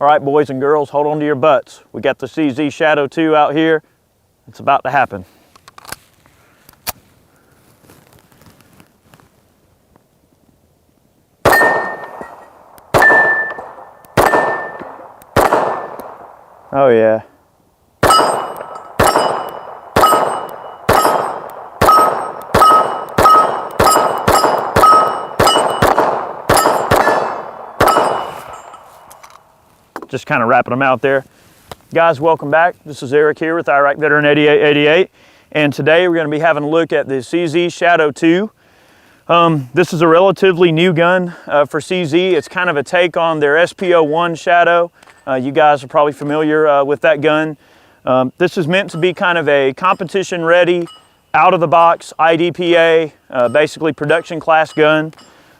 All right, boys and girls, hold on to your butts. We got the CZ Shadow 2 out here. It's about to happen. Oh yeah. Just kind of wrapping them out there. Guys, welcome back. This is Eric here with Iraq Veteran 8888, and today we're going to be having a look at the CZ Shadow 2. This is a relatively new gun for CZ. It's kind of a take on their SP01 Shadow. You guys are probably familiar with that gun. This is meant to be kind of a competition-ready, out-of-the-box IDPA, basically production class gun.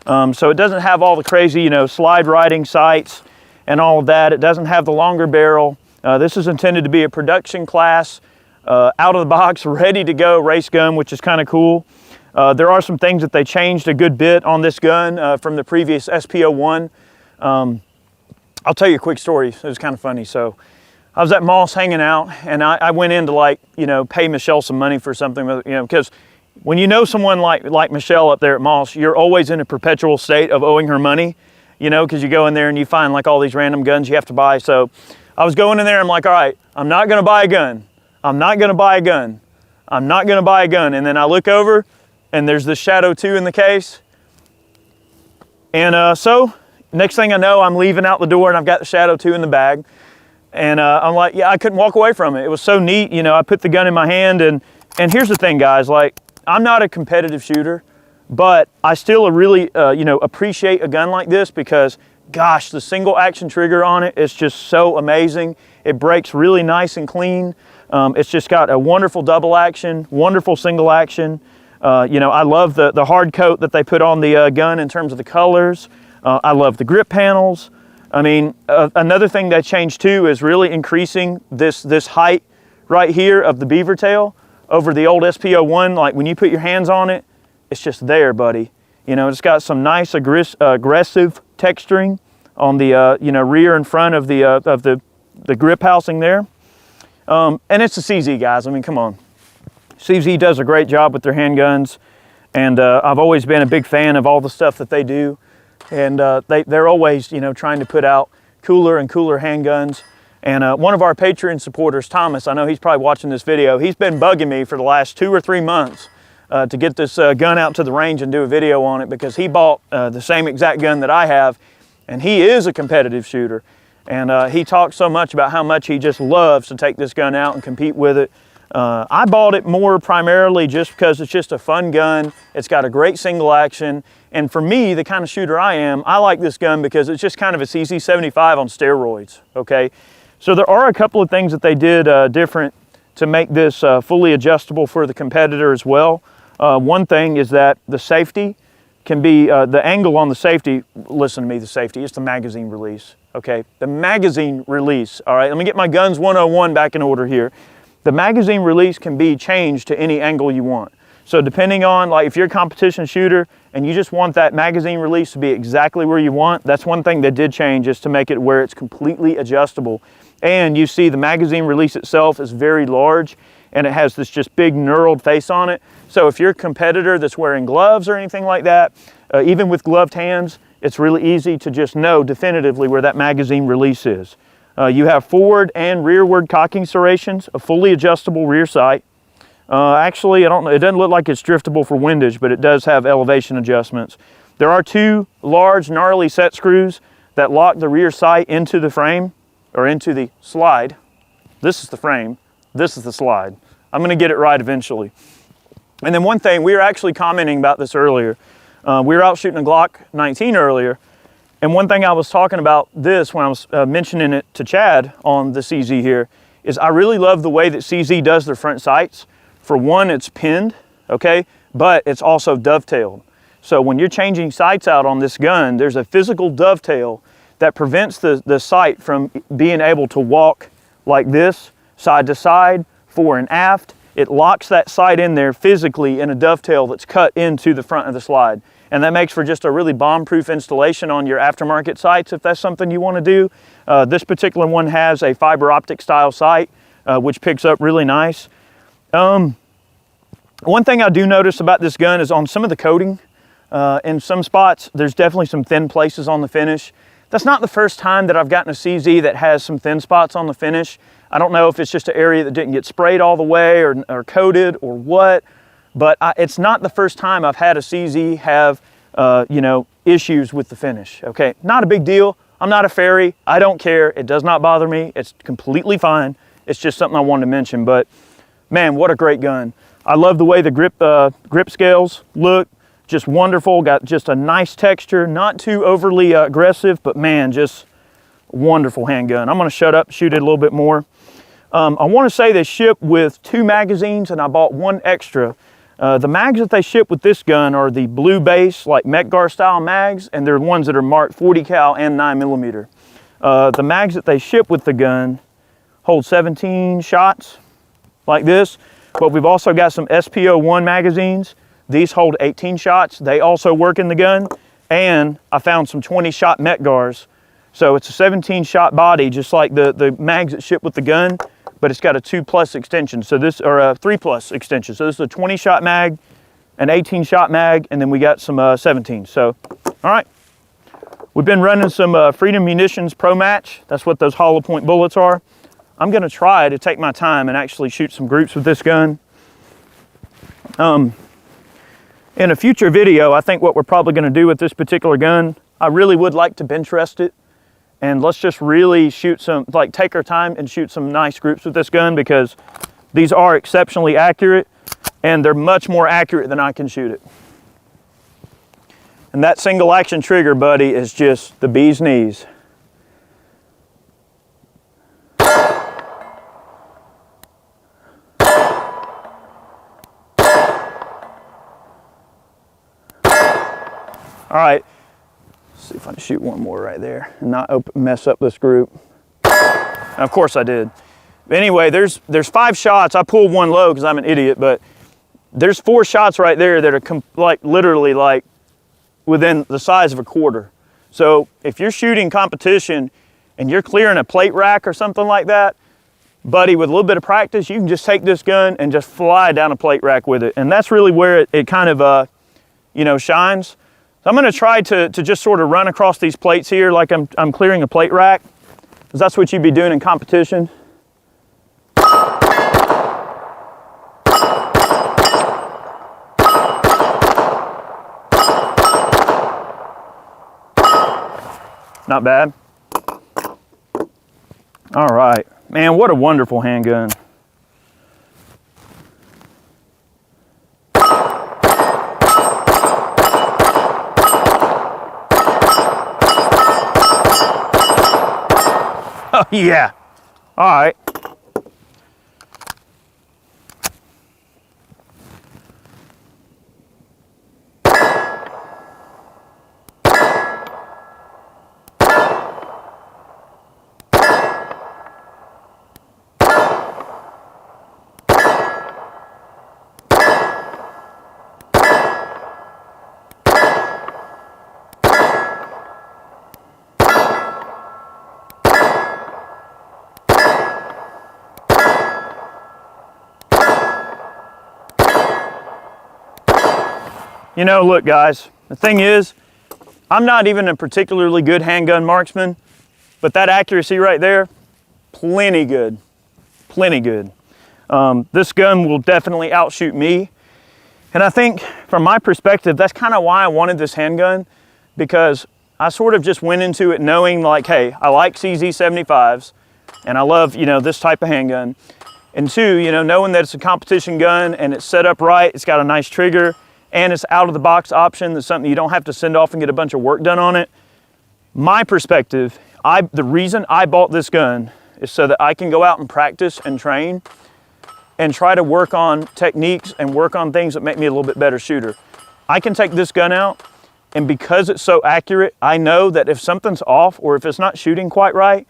So it doesn't have all the crazy, slide riding sights and all of that. It doesn't have the longer barrel. This is intended to be a production class, out of the box, ready to go race gun, which is kind of cool. There are some things that they changed a good bit on this gun from the previous SP01. I'll tell you a quick story. It was kind of funny. So I was at Moss hanging out, and I went in to pay Michelle some money for something, because when you know someone like Michelle up there at Moss, you're always in a perpetual state of owing her money. Because you go in there and you find all these random guns you have to buy. So I was going in there, I'm like, all right, I'm not gonna buy a gun. I'm not gonna buy a gun. I'm not gonna buy a gun. And then I look over and there's this Shadow 2 in the case. And so next thing I know, I'm leaving out the door and I've got the Shadow 2 in the bag. And I'm like, yeah, I couldn't walk away from it. It was so neat. I put the gun in my hand, and here's the thing, guys, I'm not a competitive shooter, but I still really, appreciate a gun like this because, gosh, the single action trigger on it is just so amazing. It breaks really nice and clean. It's just got a wonderful double action, wonderful single action. I love the hard coat that they put on the gun in terms of the colors. I love the grip panels. I mean, another thing that changed too is really increasing this height right here of the beaver tail over the old SP01. Like when you put your hands on it, it's just there, buddy. It's got some nice aggressive texturing on the rear and front of the grip housing there. And it's a CZ, guys. I mean, come on. CZ does a great job with their handguns, and I've always been a big fan of all the stuff that they do. And they're always, trying to put out cooler and cooler handguns. And one of our Patreon supporters, Thomas, I know he's probably watching this video. He's been bugging me for the last 2 or 3 months to get this gun out to the range and do a video on it, because he bought the same exact gun that I have, and he is a competitive shooter. And he talks so much about how much he just loves to take this gun out and compete with it. I bought it more primarily just because it's just a fun gun. It's got a great single action. And for me, the kind of shooter I am, I like this gun because it's just kind of a CZ-75 on steroids, okay? So there are a couple of things that they did different to make this fully adjustable for the competitor as well. One thing is that the safety can be, the angle on the safety, listen to me, the safety, it's the magazine release, okay? The magazine release, all right? Let me get my guns 101 back in order here. The magazine release can be changed to any angle you want. So depending on, if you're a competition shooter and you just want that magazine release to be exactly where you want, that's one thing they did change, is to make it where it's completely adjustable. And you see the magazine release itself is very large, and it has this just big knurled face on it. So if you're a competitor that's wearing gloves or anything like that, even with gloved hands, it's really easy to just know definitively where that magazine release is. You have forward and rearward cocking serrations, a fully adjustable rear sight. Actually, I don't know, it doesn't look like it's driftable for windage, but it does have elevation adjustments. There are 2 large gnarly set screws that lock the rear sight into the frame, or into the slide. This is the frame, this is the slide. I'm gonna get it right eventually. And then one thing, we were actually commenting about this earlier. We were out shooting a Glock 19 earlier, and one thing I was talking about this when I was mentioning it to Chad on the CZ here is I really love the way that CZ does their front sights. For one, it's pinned, okay, but it's also dovetailed. So when you're changing sights out on this gun, there's a physical dovetail that prevents the sight from being able to walk like this, side to side, fore and aft. It locks that sight in there physically in a dovetail that's cut into the front of the slide. and that makes for just a really bomb-proof installation on your aftermarket sites if that's something you want to do. This particular one has a fiber optic style sight, which picks up really nice. One thing I do notice about this gun is on some of the coating, in some spots, there's definitely some thin places on the finish. That's not the first time that I've gotten a CZ that has some thin spots on the finish. I don't know if it's just an area that didn't get sprayed all the way or coated or what, but it's not the first time I've had a CZ have, you know, issues with the finish, okay? Not a big deal. I'm not a fairy. I don't care. It does not bother me. It's completely fine. It's just something I wanted to mention, but man, what a great gun. I love the way the grip scales look. Just wonderful, got just a nice texture, not too overly aggressive, but man, just wonderful handgun. I'm gonna shut up, shoot it a little bit more. I wanna say they ship with 2 magazines and I bought 1 extra. The mags that they ship with this gun are the blue base, like Metgar style mags, and they're ones that are marked 40 cal and 9mm. The mags that they ship with the gun hold 17 shots like this, but we've also got some SPO1 magazines. These hold 18 shots. They also work in the gun. And I found some 20-shot Metgars. So it's a 17-shot body, just like the mags that ship with the gun, but it's got a 2+ extension. So this, or a 3+ extension. So this is a 20-shot mag, an 18-shot mag, and then we got some 17. So, all right. We've been running some Freedom Munitions Pro Match. That's what those hollow point bullets are. I'm gonna try to take my time and actually shoot some groups with this gun. In a future video, I think what we're probably going to do with this particular gun, I really would like to bench rest it. And let's just really shoot some, like take our time and shoot some nice groups with this gun, because these are exceptionally accurate and they're much more accurate than I can shoot it. And that single action trigger, buddy, is just the bee's knees. All right, let's see if I can shoot one more right there and not mess up this group. Of course I did. But anyway, there's 5 shots. I pulled one low because I'm an idiot, but there's 4 shots right there that are like literally like within the size of a quarter. So if you're shooting competition and you're clearing a plate rack or something like that, buddy, with a little bit of practice, you can just take this gun and just fly down a plate rack with it. And that's really where it kind of, you know, shines. So I'm gonna try to just sort of run across these plates here like I'm clearing a plate rack, because that's what you'd be doing in competition. Not bad. All right, man, what a wonderful handgun. Oh, yeah. All right. You know, look guys, the thing is, I'm not even a particularly good handgun marksman, but that accuracy right there, plenty good, plenty good. This gun will definitely outshoot me. And I think from my perspective, that's kind of why I wanted this handgun, because I sort of just went into it knowing like, hey, I like CZ-75s and I love, you know, this type of handgun. And 2, you know, knowing that it's a competition gun and it's set up right, it's got a nice trigger, and it's out of the box option. That's something you don't have to send off and get a bunch of work done on it. My perspective, the reason I bought this gun is so that I can go out and practice and train and try to work on techniques and work on things that make me a little bit better shooter. I can take this gun out, and because it's so accurate, I know that if something's off or if it's not shooting quite right,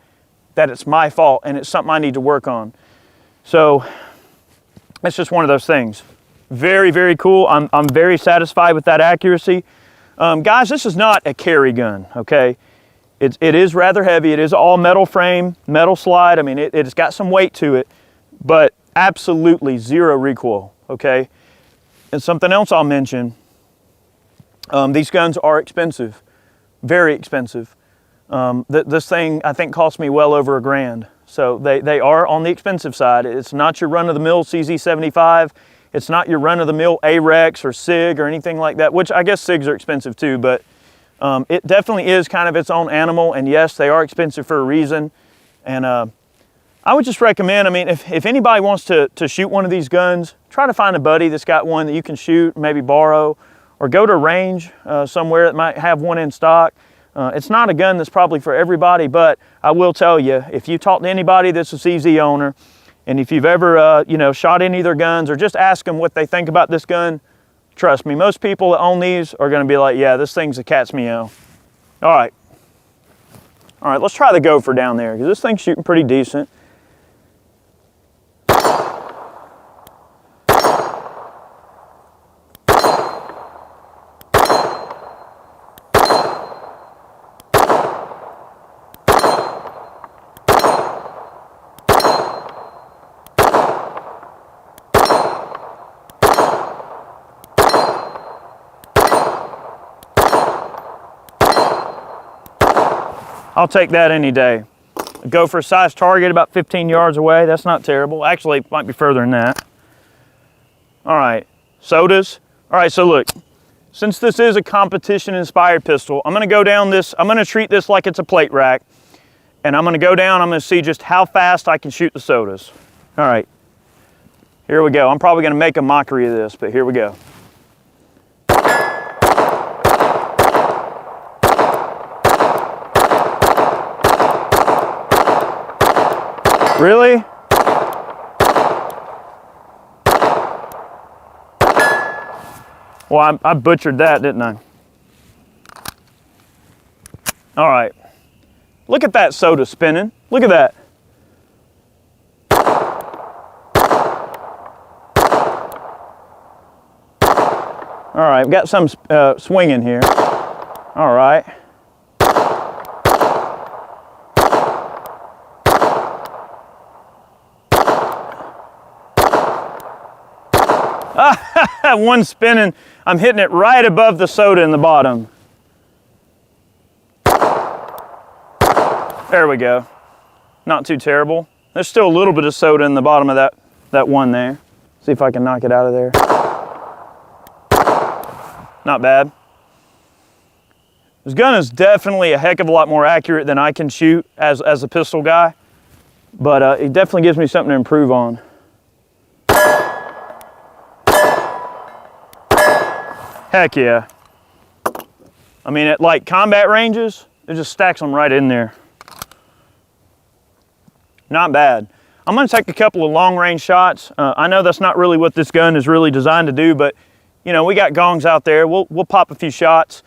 that it's my fault and it's something I need to work on. So it's just one of those things. Very, very cool. I'm very satisfied with that accuracy. Guys, this is not a carry gun, okay? It is rather heavy. It is all metal frame, metal slide. I mean, it's got some weight to it, but absolutely zero recoil, okay? And something else I'll mention, these guns are expensive, very expensive. This thing, I think, cost me well over $1,000. So they are on the expensive side. It's not your run-of-the-mill CZ-75. It's not your run-of-the-mill AREX or SIG or anything like that, which I guess SIGs are expensive too, but it definitely is kind of its own animal, and yes, they are expensive for a reason. And I would just recommend, I mean, if anybody wants to shoot one of these guns, try to find a buddy that's got one that you can shoot, maybe borrow, or go to a range somewhere that might have one in stock. It's not a gun that's probably for everybody, but I will tell you, if you talk to anybody that's a CZ owner, and if you've ever you know, shot any of their guns, or just ask them what they think about this gun, trust me, most people that own these are going to be like, yeah, this thing's a cat's meow. All right, let's try the gopher down there, because this thing's shooting pretty decent. I'll take that any day. Go for a size target about 15 yards away. That's not terrible. Actually, it might be further than that. All right, sodas. All right, so look, since this is a competition-inspired pistol, I'm gonna go down this, I'm gonna treat this like it's a plate rack, and I'm gonna go down, I'm gonna see just how fast I can shoot the sodas. All right, here we go. I'm probably gonna make a mockery of this, but here we go. Really? Well, I butchered that, didn't I? All right. Look at that soda spinning. Look at that. All right, we've got some swinging here. All right. One spinning, I'm hitting it right above the soda in the bottom. There we go. Not too terrible. There's still a little bit of soda in the bottom of that one there. See if I can knock it out of there. Not bad. This gun is definitely a heck of a lot more accurate than I can shoot as a pistol guy, but it definitely gives me something to improve on. Heck yeah. I mean, at like combat ranges, it just stacks them right in there. Not bad. I'm gonna take a couple of long range shots. I know that's not really what this gun is really designed to do, but you know, we got gongs out there. We'll pop a few shots.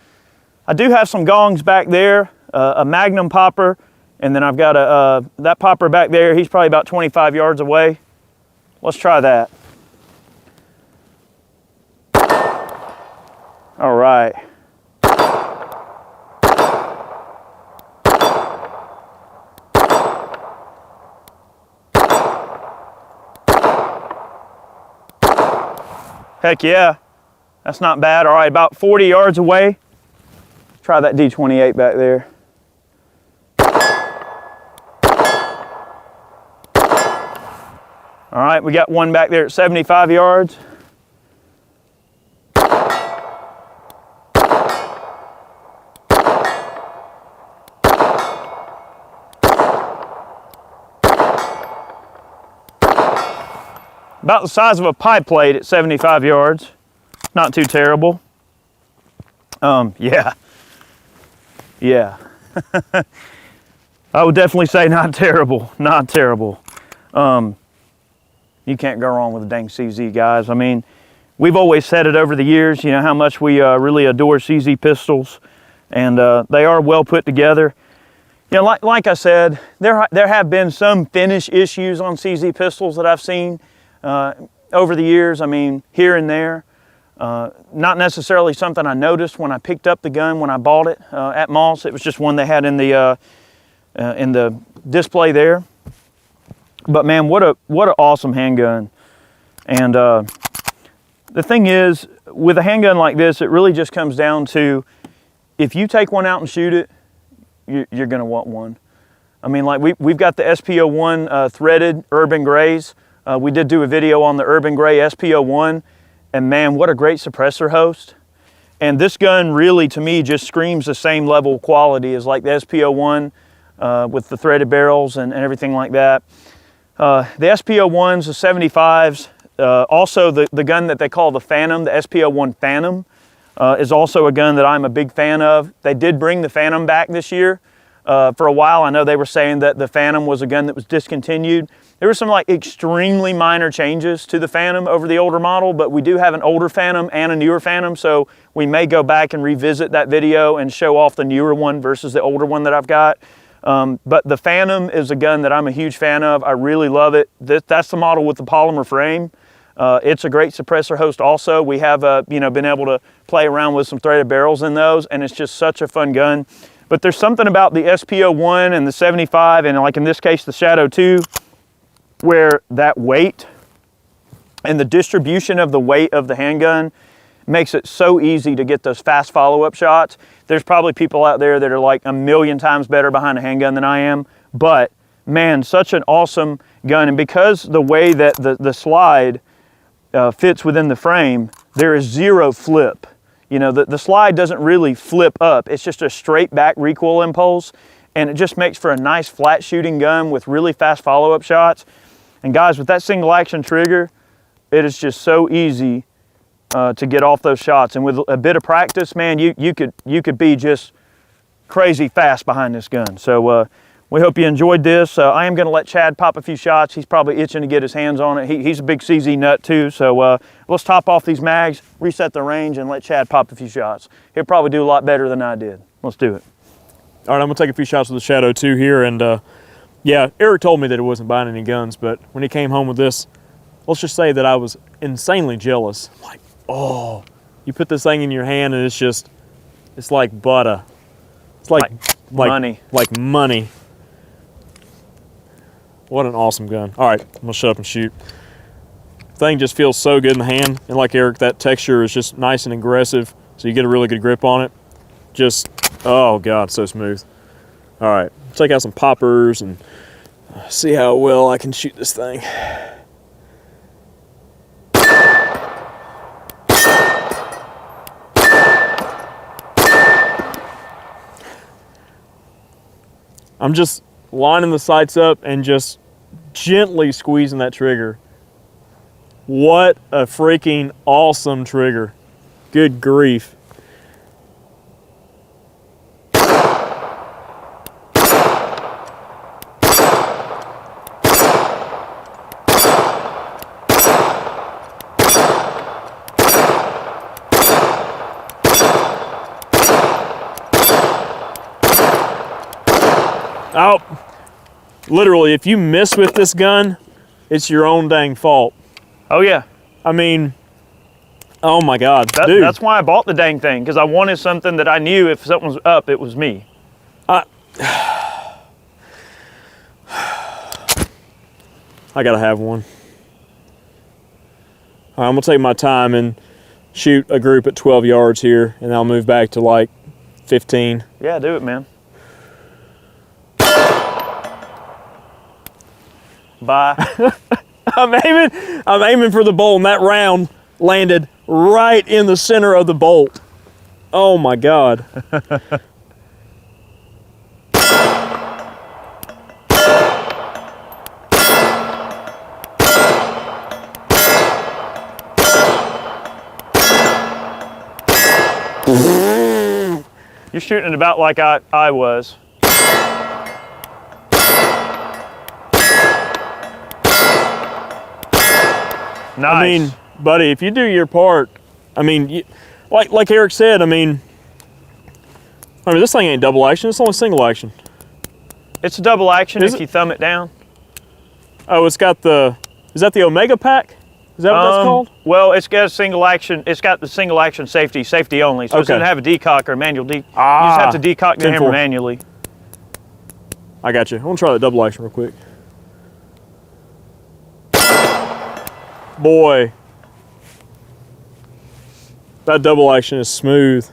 I do have some gongs back there, a Magnum popper, and then I've got that popper back there. He's probably about 25 yards away. Let's try that. All right. Heck yeah, that's not bad. All right, about 40 yards away. Try that D28 back there. All right, we got one back there at 75 yards. About the size of a pie plate at 75 yards. Not too terrible. Yeah. I would definitely say not terrible, not terrible. You can't go wrong with a dang CZ, guys. I mean, we've always said it over the years, you know, how much we really adore CZ pistols, and they are well put together. You know, like I said, there have been some finish issues on CZ pistols that I've seen over the years. I mean, here and there. Not necessarily something I noticed when I picked up the gun when I bought it at Moss. It was just one they had in the display there. But man, what an awesome handgun. And the thing is, with a handgun like this, it really just comes down to, if you take one out and shoot it, you're gonna want one. I mean, like we've got the SP01 threaded Urban Grays. We did do a video on the Urban Gray SP01, and man, what a great suppressor host. And this gun really, to me, just screams the same level of quality as like the SP01 with the threaded barrels and everything like that. The SP01s, the 75s, also the gun that they call the Phantom, the SP01 Phantom, is also a gun that I'm a big fan of. They did bring the Phantom back this year. For a while, I know they were saying that the Phantom was a gun that was discontinued. There were some like extremely minor changes to the Phantom over the older model, but we do have an older Phantom and a newer Phantom, so we may go back and revisit that video and show off the newer one versus the older one that I've got. But the Phantom is a gun that I'm a huge fan of. I really love it. That's the model with the polymer frame. It's a great suppressor host also. We have been able to play around with some threaded barrels in those, and it's just such a fun gun. But there's something about the SP01 and the 75, and like in this case the Shadow 2, where that weight and the distribution of the weight of the handgun makes it so easy to get those fast follow-up shots. There's probably people out there that are like a million times better behind a handgun than I am, but man, such an awesome gun. And because the way that the slide fits within the frame, there is zero flip. You know, the slide doesn't really flip up. It's just a straight back recoil impulse, and it just makes for a nice flat shooting gun with really fast follow-up shots. And guys, with that single action trigger, it is just so easy to get off those shots. And with a bit of practice, man, you could be just crazy fast behind this gun. So we hope you enjoyed this. I am going to let Chad pop a few shots. He's probably itching to get his hands on it. He's a big CZ nut too. So let's top off these mags, reset the range, and let Chad pop a few shots. He'll probably do a lot better than I did. Let's do it. All right, I'm going to take a few shots with the Shadow 2 here. And yeah, Eric told me that he wasn't buying any guns, but when he came home with this, let's just say that I was insanely jealous. Like, oh, you put this thing in your hand and it's like butter. It's like money. Like money. What an awesome gun. All right, I'm gonna shut up and shoot. Thing just feels so good in the hand. And like Eric, that texture is just nice and aggressive, so you get a really good grip on it. Just, oh God, so smooth. All right, take out some poppers and see how well I can shoot this thing. I'm just lining the sights up and just gently squeezing that trigger. What a freaking awesome trigger. Good grief. Oh, literally, if you miss with this gun, it's your own dang fault. Oh yeah. I mean, oh my God, dude. That's why I bought the dang thing, because I wanted something that I knew if something was up, it was me. I gotta have one. All right, I'm gonna take my time and shoot a group at 12 yards here, and I'll move back to like 15. Yeah, do it, man. Bye. I'm aiming for the bolt, and that round landed right in the center of the bolt. Oh my God. You're shooting it about like I was. Nice. I mean, buddy, if you do your part, I mean, like Eric said, I mean, this thing ain't double action, it's only single action. It's a double action if you thumb it down. Oh, it's got is that the Omega pack? Is that what that's called? Well, it's got a single action. It's got the single action safety only. So it doesn't have a decock or manual you just have to decock the hammer manually. I got you. I want to try that double action real quick. Boy, that double action is smooth.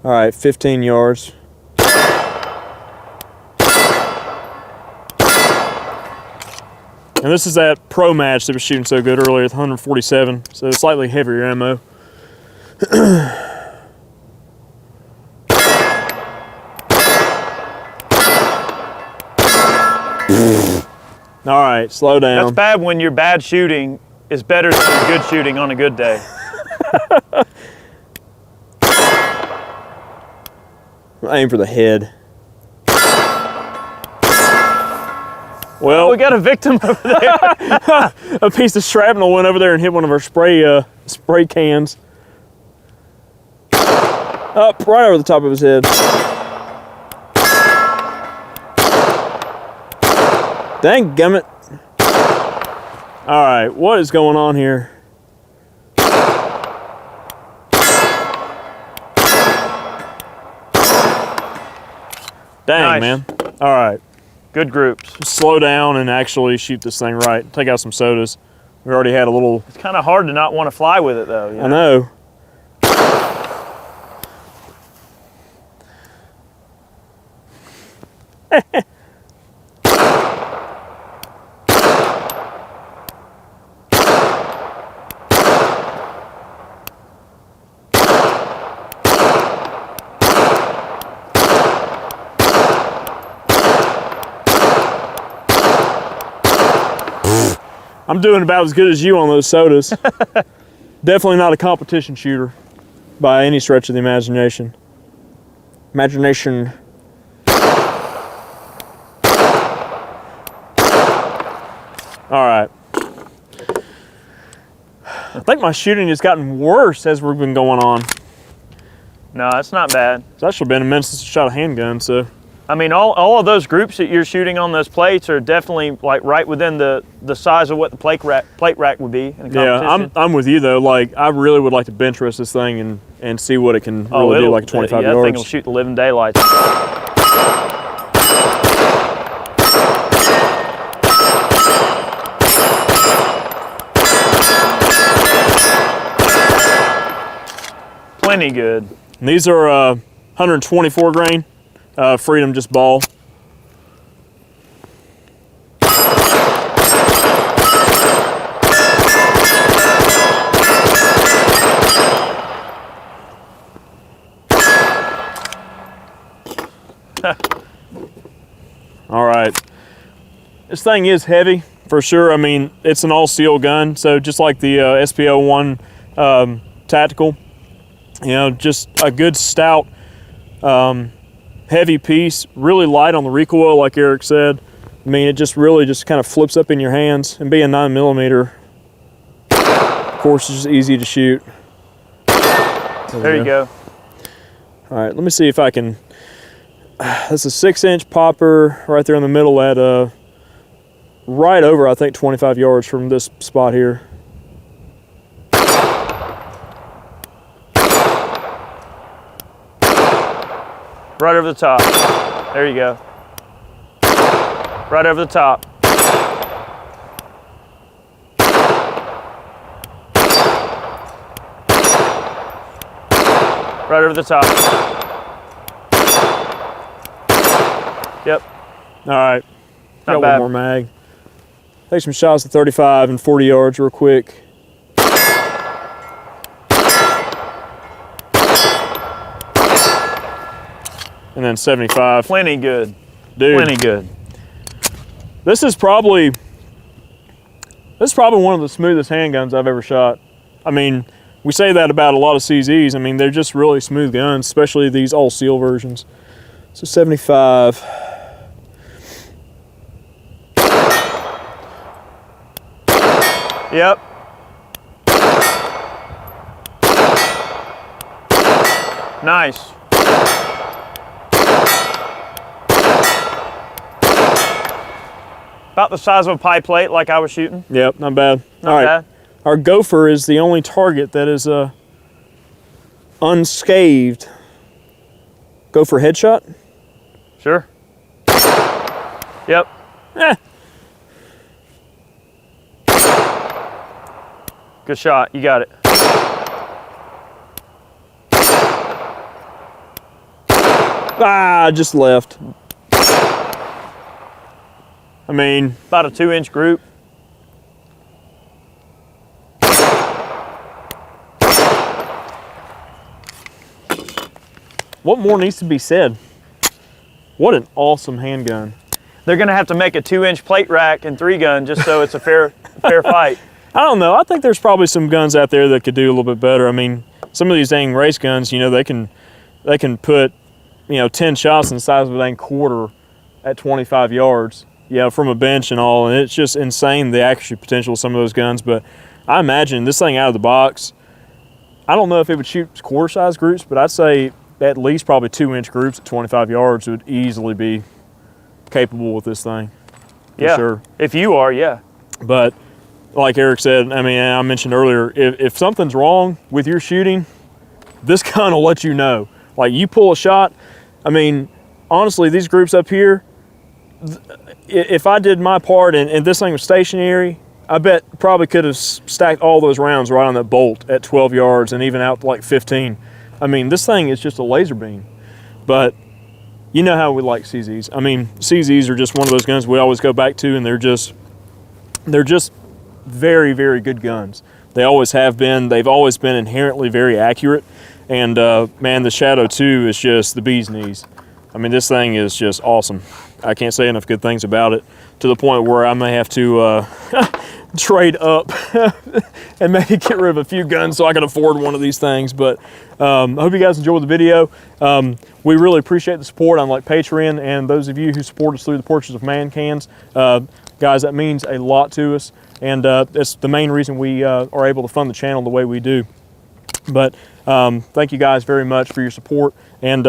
All right, 15 yards. And this is that pro match that was shooting so good earlier with 147, so slightly heavier ammo. All right, slow down. That's bad when your bad shooting is better than your good shooting on a good day. Aim for the head. Well, we got a victim over there. A piece of shrapnel went over there and hit one of our spray cans. Up right over the top of his head. Dang gummit. All right, what is going on here? Dang, man. All right. Good groups. Slow down and actually shoot this thing right. Take out some sodas. We already had a little... It's kind of hard to not want to fly with it, though. I know. I'm doing about as good as you on those sodas. Definitely not a competition shooter by any stretch of the imagination. All right. I think my shooting has gotten worse as we've been going on. No, that's not bad. It's actually been a minute since I shot a handgun, so. I mean, all of those groups that you're shooting on those plates are definitely like right within the size of what the plate rack would be in a competition. Yeah, I'm with you though. Like, I really would like to bench rest this thing and see what it can really do, like 25 yards. That thing will shoot the living daylights. Plenty good. And these are 124 grain. Freedom just ball. All right. This thing is heavy for sure. I mean, it's an all steel gun, so just like the SPO1 tactical, you know, just a good stout heavy piece, really light on the recoil, like Eric said. I mean, it just really just kind of flips up in your hands, and being 9mm, of course, it's just easy to shoot. There you go. All right, let me see if I can. That's a 6-inch popper right there in the middle at right over, I think, 25 yards from this spot here. Right over the top. There you go. Right over the top. Right over the top. Yep. All right. Not Got bad. one more mag. Take some shots at 35 and 40 yards real quick. And then 75. Plenty good. Dude, Plenty good. this is probably one of the smoothest handguns I've ever shot. I mean, we say that about a lot of CZs. I mean, they're just really smooth guns, especially these all steel versions. So 75. Yep. Nice. About the size of a pie plate, like I was shooting. Yep, not bad. Not All right, bad. our gopher is the only target that is unscathed. Gopher headshot. Sure. Yep. Eh. Good shot. You got it. Ah, just left. I mean, About a 2-inch group. what more needs to be said? What an awesome handgun. They're gonna have to make a 2-inch plate rack and 3-gun just so it's a fair fight. I don't know. I think there's probably some guns out there that could do a little bit better. I mean, some of these dang race guns, you know, they can put, 10 shots in the size of a dang quarter at 25 yards, from a bench and all, and it's just insane the accuracy potential of some of those guns. But I imagine this thing out of the box, I don't know if it would shoot quarter-size groups, but I'd say at least probably 2-inch groups at 25 yards would easily be capable with this thing. For sure. If you are, yeah. But like Eric said, I mean, I mentioned earlier, if something's wrong with your shooting, this gun will let you know. Like, you pull a shot, I mean, honestly, these groups up here, if I did my part and this thing was stationary, I bet probably could have stacked all those rounds right on that bolt at 12 yards and even out to like 15. I mean, this thing is just a laser beam. But you know how we like CZs. I mean, CZs are just one of those guns we always go back to, and they're just very, very good guns. They always have been. They've always been inherently very accurate. And man, the Shadow 2 is just the bee's knees. I mean, this thing is just awesome. I can't say enough good things about it, to the point where I may have to trade up and maybe get rid of a few guns so I can afford one of these things. But I hope you guys enjoyed the video. We really appreciate the support on like Patreon, and those of you who support us through the purchase of man cans. Guys, that means a lot to us, and that's the main reason we are able to fund the channel the way we do. But thank you guys very much for your support, and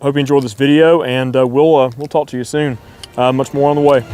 hope you enjoyed this video, and we'll talk to you soon. Much more on the way.